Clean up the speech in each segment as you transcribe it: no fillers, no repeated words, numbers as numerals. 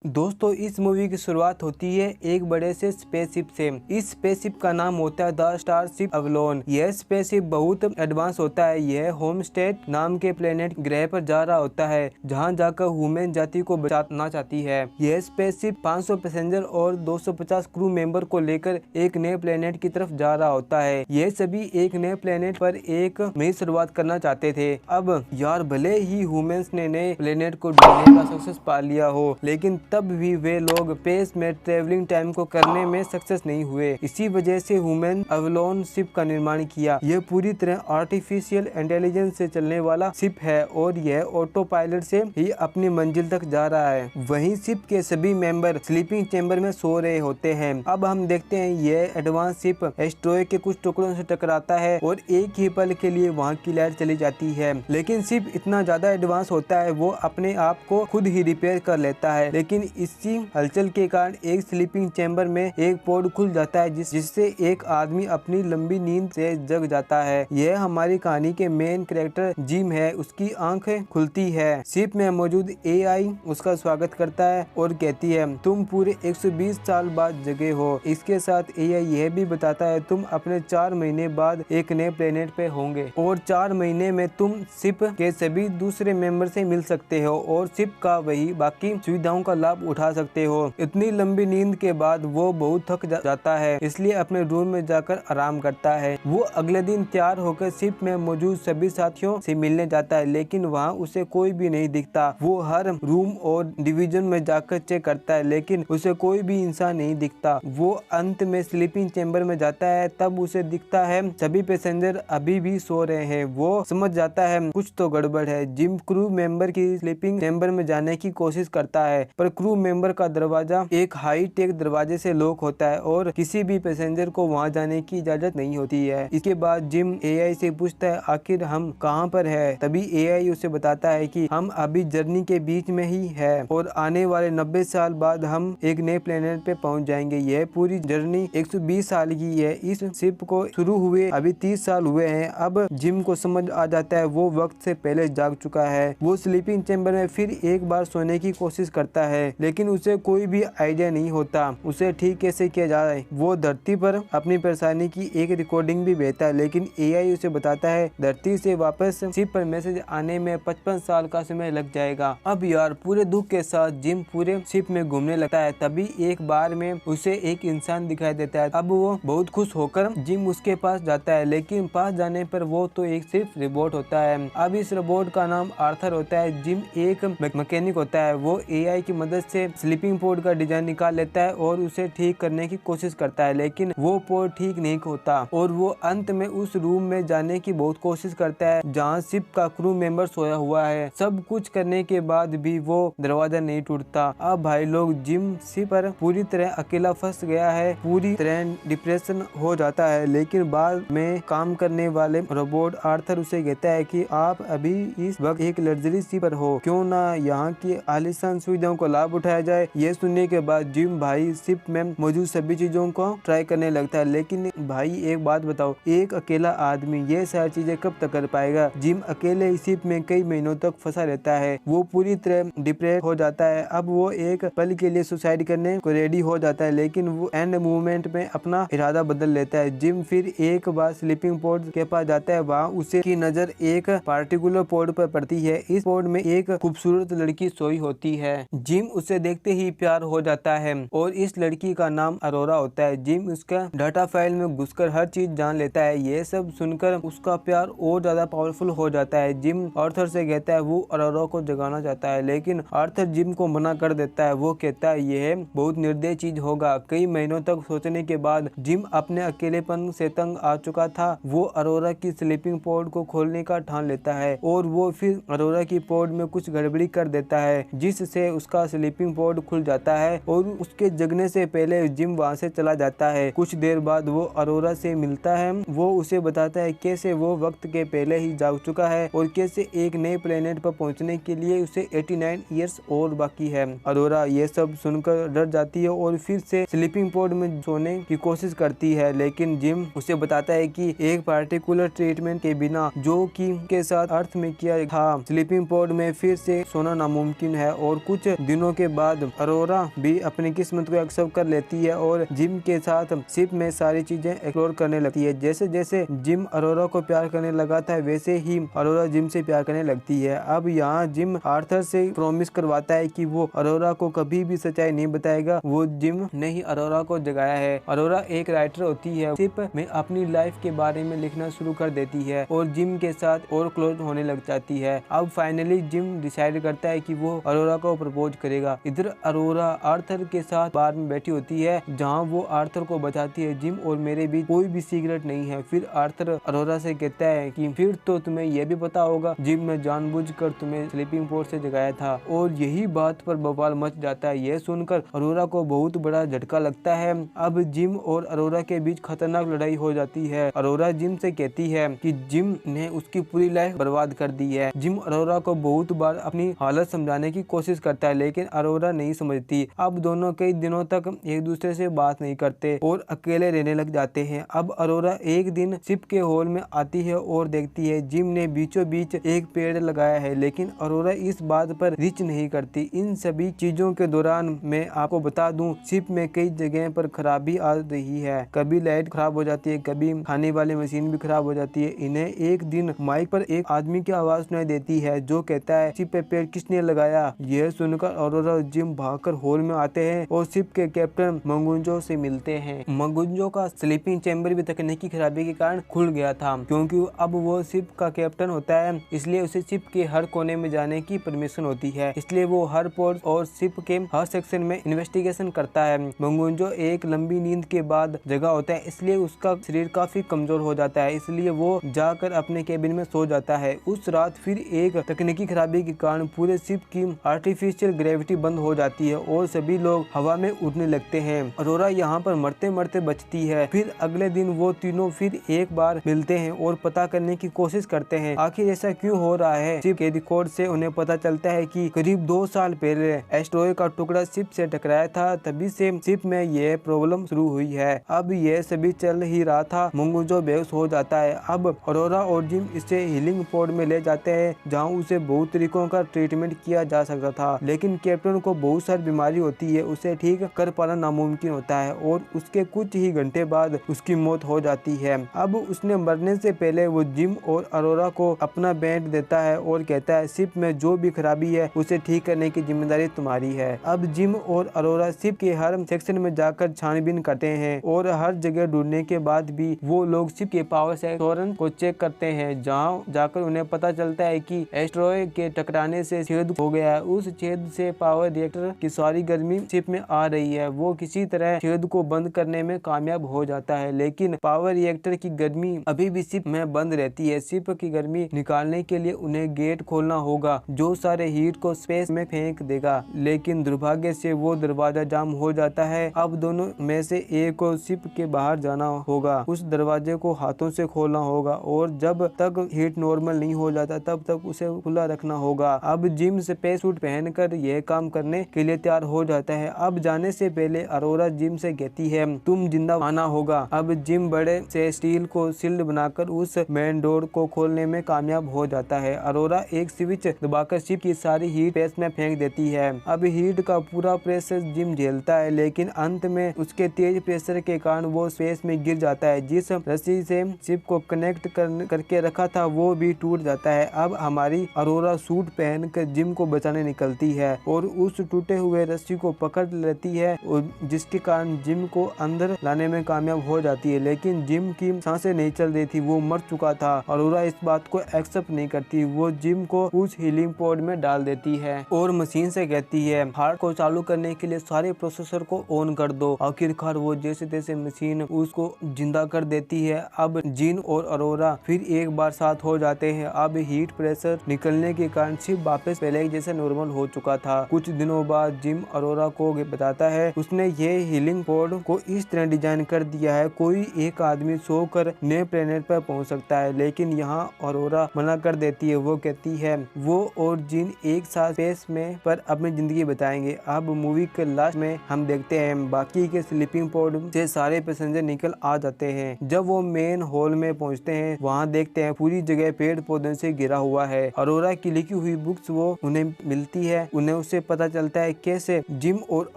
दोस्तों इस मूवी की शुरुआत होती है एक बड़े से स्पेसशिप से। इस स्पेसशिप का नाम होता है द स्टारशिप अवलोन। यह स्पेसशिप बहुत एडवांस होता है। यह होमस्टेड नाम के प्लेनेट ग्रह पर जा रहा होता है, जहां जाकर ह्यूमन जाति को बचाना चाहती है। यह स्पेसशिप 500 पैसेंजर और 250 क्रू मेंबर को लेकर एक नए प्लेनेट की तरफ जा रहा होता है। यह सभी एक नए प्लेनेट पर एक नई शुरुआत करना चाहते थे। अब यार भले ही ह्यूमंस ने नए प्लेनेट को ढूंढने का सक्सेस पा लिया हो, लेकिन तब भी वे लोग स्पेस में ट्रेवलिंग टाइम को करने में सक्सेस नहीं हुए। इसी वजह से ह्यूमन अवलोन शिप का निर्माण किया। यह पूरी तरह आर्टिफिशियल इंटेलिजेंस से चलने वाला शिप है और यह ऑटो पायलट से ही अपनी मंजिल तक जा रहा है। वहीं शिप के सभी मेंबर स्लीपिंग चैम्बर में सो रहे होते हैं। अब हम देखते हैं यह एडवांस शिप एस्ट्रॉयड के कुछ टुकड़ों से टकराता है और एक ही पल के लिए वहां की लाइट चली जाती है। लेकिन शिप इतना ज्यादा एडवांस होता है वो अपने आप को खुद ही रिपेयर कर लेता है। लेकिन इसी हलचल के कारण एक स्लीपिंग चैम्बर में एक पोर्ट खुल जाता है जिससे एक आदमी अपनी लंबी नींद से जग जाता है। यह हमारी कहानी के मेन कैरेक्टर जिम है। उसकी आंखें खुलती है। शिप में मौजूद एआई उसका स्वागत करता है और कहती है तुम पूरे 120 साल बाद जगे हो। इसके साथ एआई यह भी बताता है तुम अपने 4 महीने बाद एक नए प्लेनेट पे होंगे और 4 महीने में तुम शिप के सभी दूसरे मेंबर से मिल सकते हो और शिप का वही बाकी सुविधाओं का लाभ उठा सकते हो। इतनी लंबी नींद के बाद वो बहुत थक जाता है, इसलिए अपने रूम में जाकर आराम करता है। वो अगले दिन तैयार होकर शिप में मौजूद सभी साथियों से मिलने जाता है, लेकिन वहाँ उसे कोई भी नहीं दिखता। वो हर रूम और डिवीजन में जाकर चेक करता है, लेकिन उसे कोई भी इंसान नहीं दिखता। वो अंत में स्लीपिंग चैम्बर में जाता है, तब उसे दिखता है सभी पैसेंजर अभी भी सो रहे हैं। वो समझ जाता है कुछ तो गड़बड़ है। जिम क्रू मेंबर की स्लीपिंग चैम्बर में जाने की कोशिश करता है, पर क्रू मेंबर का दरवाजा एक हाई टेक दरवाजे से लॉक होता है और किसी भी पैसेंजर को वहां जाने की इजाजत नहीं होती है। इसके बाद जिम एआई से पूछता है आखिर हम कहां पर है। तभी एआई उसे बताता है कि हम अभी जर्नी के बीच में ही है और आने वाले 90 साल बाद हम एक नए प्लेनेट पे पहुंच जाएंगे। यह पूरी जर्नी 120 साल की है। इस शिप को शुरू हुए अभी 30 साल हुए हैं। अब जिम को समझ आ जाता है वो वक्त से पहले जाग चुका है। वो स्लीपिंग चैम्बर में फिर एक बार सोने की कोशिश करता है, लेकिन उसे कोई भी आइडिया नहीं होता उसे ठीक कैसे किया जाए। वो धरती पर अपनी परेशानी की एक रिकॉर्डिंग भी भेजता है, लेकिन एआई उसे बताता है धरती से वापस शिप पर मैसेज आने में 55 साल का समय लग जाएगा। अब यार पूरे दुख के साथ जिम पूरे शिप में घूमने लगता है। तभी एक बार में उसे एक इंसान दिखाई देता है। अब वो बहुत खुश होकर जिम उसके पास जाता है, लेकिन पास जाने पर वो तो एक सिर्फ रोबोट होता है। अब इस रोबोट का नाम आर्थर होता है। जिम एक मैकेनिक होता है। वो एआई की मदद से स्लीपिंग पोड का डिजाइन निकाल लेता है और उसे ठीक करने की कोशिश करता है, लेकिन वो पोड ठीक नहीं होता और वो अंत में उस रूम में जाने की बहुत कोशिश करता है जहां शिप का क्रू मेंबर सोया हुआ है। सब कुछ करने के बाद भी वो दरवाजा नहीं टूटता। अब भाई लोग जिम शिप पर पूरी तरह अकेला फंस गया है, पूरी तरह डिप्रेशन हो जाता है। लेकिन बाद में काम करने वाले रोबोट आर्थर उसे कहता है कि आप अभी इस वक्त एक लग्जरी शिप पर हो, क्यों ना यहाँ की आलीशान सुविधाओं को लाभ उठाया जाए। ये सुनने के बाद जिम भाई शिप में मौजूद सभी चीजों को ट्राई करने लगता है। लेकिन भाई एक बात बताओ, एक अकेला आदमी ये सारी चीजें कब तक कर पाएगा। जिम अकेले इस शिप में कई महीनों तक फंसा रहता है। वो पूरी तरह डिप्रेस हो जाता है। अब वो एक पल के लिए सुसाइड करने को रेडी हो जाता है, लेकिन वो एंड मूवमेंट में अपना इरादा बदल लेता है। जिम फिर एक बार स्लीपिंग पोड के पास जाता है। वहाँ उसे की नजर एक पार्टिकुलर पोड पर पड़ती है। इस पोड में एक खूबसूरत लड़की सोई होती है। जिम उसे देखते ही प्यार हो जाता है और इस लड़की का नाम अरोरा होता है। जिम उसका डाटा फाइल में घुसकर हर चीज जान लेता है। ये सब सुनकर उसका प्यार और ज्यादा पावरफुल हो जाता है। जिम आर्थर से कहता है वो अरोरा को जगाना चाहता है, लेकिन आर्थर जिम को मना कर देता है। वो कहता है यह बहुत निर्दयी चीज होगा। कई महीनों तक सोचने के बाद जिम अपने अकेलेपन से तंग आ चुका था। वो अरोरा की स्लीपिंग पोड को खोलने का ठान लेता है और वो फिर अरोरा की पोड में कुछ गड़बड़ी कर देता है, जिससे उसका स्लीपिंग पोड खुल जाता है और उसके जगने से पहले जिम वहां से चला जाता है। कुछ देर बाद वो अरोरा से मिलता है। वो उसे बताता है कैसे वो वक्त के पहले ही जाग चुका है और कैसे एक नए प्लेनेट पर पहुंचने के लिए उसे 89 ईयर्स और बाकी है। अरोरा ये सब सुनकर डर जाती है और फिर से स्लीपिंग पोड में सोने की कोशिश करती है, लेकिन जिम उसे बताता है कि एक पार्टिकुलर ट्रीटमेंट के बिना जो के साथ अर्थ में किया था स्लीपिंग पोड में फिर से सोना नामुमकिन है और कुछ दिनों दिनों के बाद अरोरा भी अपनी किस्मत को एक्सेप्ट कर लेती है और जिम के साथ शिप में सारी चीजें एक्सप्लोर करने लगती है। जैसे जैसे जिम अरोरा को प्यार करने लगा था वैसे ही अरोरा जिम से प्यार करने लगती है। अब यहाँ जिम आर्थर से प्रॉमिस करवाता है कि वो अरोरा को कभी भी सच्चाई नहीं बताएगा। वो जिम ने ही अरोरा को जगाया है। अरोरा एक राइटर होती है, शिप में अपनी लाइफ के बारे में लिखना शुरू कर देती है और जिम के साथ और क्लोज होने लग जाती है। अब फाइनली जिम डिसाइड करता है कि वो अरोरा को प्रपोज करेगा। इधर अरोरा आर्थर के साथ बार में बैठी होती है जहाँ वो आर्थर को बताती है जिम और मेरे बीच कोई भी सीक्रेट नहीं है। फिर आर्थर अरोरा से कहता है कि फिर तो तुम्हें यह भी पता होगा जिम ने जानबूझकर तुम्हें स्लीपिंग पोड से जगाया था। और यही बात पर बवाल मच जाता है। यह सुनकर अरोरा को बहुत बड़ा झटका लगता है। अब जिम और अरोरा के बीच खतरनाक लड़ाई हो जाती है। अरोरा जिम से कहती है कि जिम ने उसकी पूरी लाइफ बर्बाद कर दी है। जिम अरोरा को बहुत बार अपनी हालत समझाने की कोशिश करता है लेकिन अरोरा नहीं समझती। अब दोनों कई दिनों तक एक दूसरे से बात नहीं करते और अकेले रहने लग जाते हैं। अब अरोरा एक दिन शिप के हॉल में आती है और देखती है जिम ने बीचों बीच एक पेड़ लगाया है लेकिन अरोरा इस बात पर रिच नहीं करती। इन सभी चीजों के दौरान मैं आपको बता दूं शिप में कई जगह पर खराबी आ रही है। कभी लाइट खराब हो जाती है, कभी खाने वाली मशीन भी खराब हो जाती है। इन्हें एक दिन माइक पर एक आदमी की आवाज सुनाई देती है जो कहता है शिप पे पेड़ किसने लगाया। यह सुनकर अरोरा और जिम भागकर हॉल में आते हैं और शिप के कैप्टन मंगुंजो से मिलते हैं। मंगुंजो का स्लीपिंग चैम्बर भी तकनीकी खराबी के कारण खुल गया था क्योंकि अब वो शिप का कैप्टन होता है, इसलिए उसे शिप के हर कोने में जाने की परमिशन होती है। इसलिए वो हर पोर्ट और शिप के हर सेक्शन में इन्वेस्टिगेशन करता है। मंगुंजो एक लंबी नींद के बाद जगा होता है इसलिए उसका शरीर काफी कमजोर हो जाता है, इसलिए वो जाकर अपने केबिन में सो जाता है। उस रात फिर एक तकनीकी खराबी के कारण पूरे शिप की आर्टिफिशियल ग्रेविटी बंद हो जाती है और सभी लोग हवा में उड़ने लगते हैं। अरोरा यहाँ पर मरते मरते बचती है। फिर अगले दिन वो तीनों फिर एक बार मिलते हैं और पता करने की कोशिश करते हैं आखिर ऐसा क्यों हो रहा है। शिप के रिकॉर्ड से उन्हें पता चलता है कि करीब 2 साल पहले एस्ट्रॉयड का टुकड़ा शिप से टकराया था, तभी से शिप में यह प्रॉब्लम शुरू हुई है। अब यह सभी चल ही रहा था, मंगुंजो बेहोश हो जाता है। अब अरोरा और जिम इसे हीलिंग पोड में ले जाते हैं जहाँ उसे बहुत तरीकों का ट्रीटमेंट किया जा सकता था लेकिन कैप्टन को बहुत सारी बीमारी होती है, उसे ठीक कर पाना नामुमकिन होता है और उसके कुछ ही घंटे बाद उसकी मौत हो जाती है। अब उसने मरने से पहले वो जिम और अरोरा को अपना बैंड देता है और कहता है शिप में जो भी खराबी है उसे ठीक करने की जिम्मेदारी तुम्हारी है। अब जिम और अरोरा शिप के हर सेक्शन में जाकर छानबीन करते हैं और हर जगह ढूंढने के बाद भी वो लोग शिप के पावर सेक्शन को चेक करते हैं जहाँ जाकर उन्हें पता चलता है कि एस्ट्रॉयड के टकराने से छेद हो गया है। उस छेद से पावर रिएक्टर की सारी गर्मी शिप में आ रही है। वो किसी तरह छेद को बंद करने में कामयाब हो जाता है लेकिन पावर रिएक्टर की गर्मी अभी भी शिप में बंद रहती है। शिप की गर्मी निकालने के लिए उन्हें गेट खोलना होगा जो सारे हीट को स्पेस में फेंक देगा लेकिन दुर्भाग्य से वो दरवाजा जाम हो जाता है। अब दोनों में से एक को शिप के बाहर जाना होगा, उस दरवाजे को हाथों से खोलना होगा और जब तक हीट नॉर्मल नहीं हो जाता तब तक उसे खुला रखना होगा। अब जिम स्पेस सूट पहनकर यह काम करने के लिए तैयार हो जाता है। अब जाने से पहले अरोरा जिम से कहती है तुम जिंदा आना होगा। अब जिम बड़े से स्टील को सील्ड बनाकर उस मेन डोर को खोलने में कामयाब हो जाता है। अरोरा एक स्विच दबाकर शिप की सारी हीट स्पेस में फेंक देती है। अब हीट का पूरा प्रेशर जिम झेलता है लेकिन अंत में उसके तेज प्रेशर के कारण वो स्पेस में गिर जाता है। जिस रस्सी से शिप को कनेक्ट करके रखा था वो भी टूट जाता है। अब हमारी अरोरा सूट पहनकर जिम को बचाने निकलती है और उस टूटे हुए रस्सी को पकड़ लेती है और जिसके कारण जिम को अंदर लाने में कामयाब हो जाती है लेकिन जिम की सांसें नहीं चल रही थी, वो मर चुका था। अरोरा इस बात को एक्सेप्ट नहीं करती, वो जिम को उस हीलिंग पोड में डाल देती है और मशीन से कहती है हार्ट को चालू करने के लिए सारे प्रोसेसर को ऑन कर दो। आखिरकार वो जैसे तैसे मशीन उसको जिंदा कर देती है। अब जिन और अरोरा फिर एक बार साथ हो जाते हैं। अब हीट प्रेशर निकलने के कारण शिप वापस पहले जैसे नॉर्मल हो चुका था। कुछ दिनों बाद जिम अरोरा को बताता है उसने ये हीलिंग पोड को इस तरह डिजाइन कर दिया है कोई एक आदमी सोकर नए प्लेनेट पर पहुंच सकता है लेकिन यहाँ अरोरा मना कर देती है। वो कहती है वो और जिन एक साथ स्पेस में पर अपनी जिंदगी बताएंगे। अब मूवी के लास्ट में हम देखते हैं बाकी के स्लीपिंग पोड से सारे पैसेंजर निकल आ जाते हैं। जब वो मेन हॉल में पहुंचते हैं वहाँ देखते हैं पूरी जगह पेड़ पौधों से घिरा हुआ है। अरोरा की लिखी हुई बुक्स वो उन्हें मिलती है, उन्हें उससे पता चलता है कैसे जिम और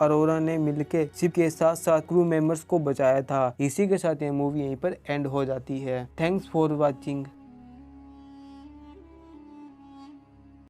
अरोरा ने मिलकर शिप के साथ साथ क्रू मेंबर्स को बचाया था। इसी के साथ ये मूवी यहीं पर एंड हो जाती है। Thanks for watching.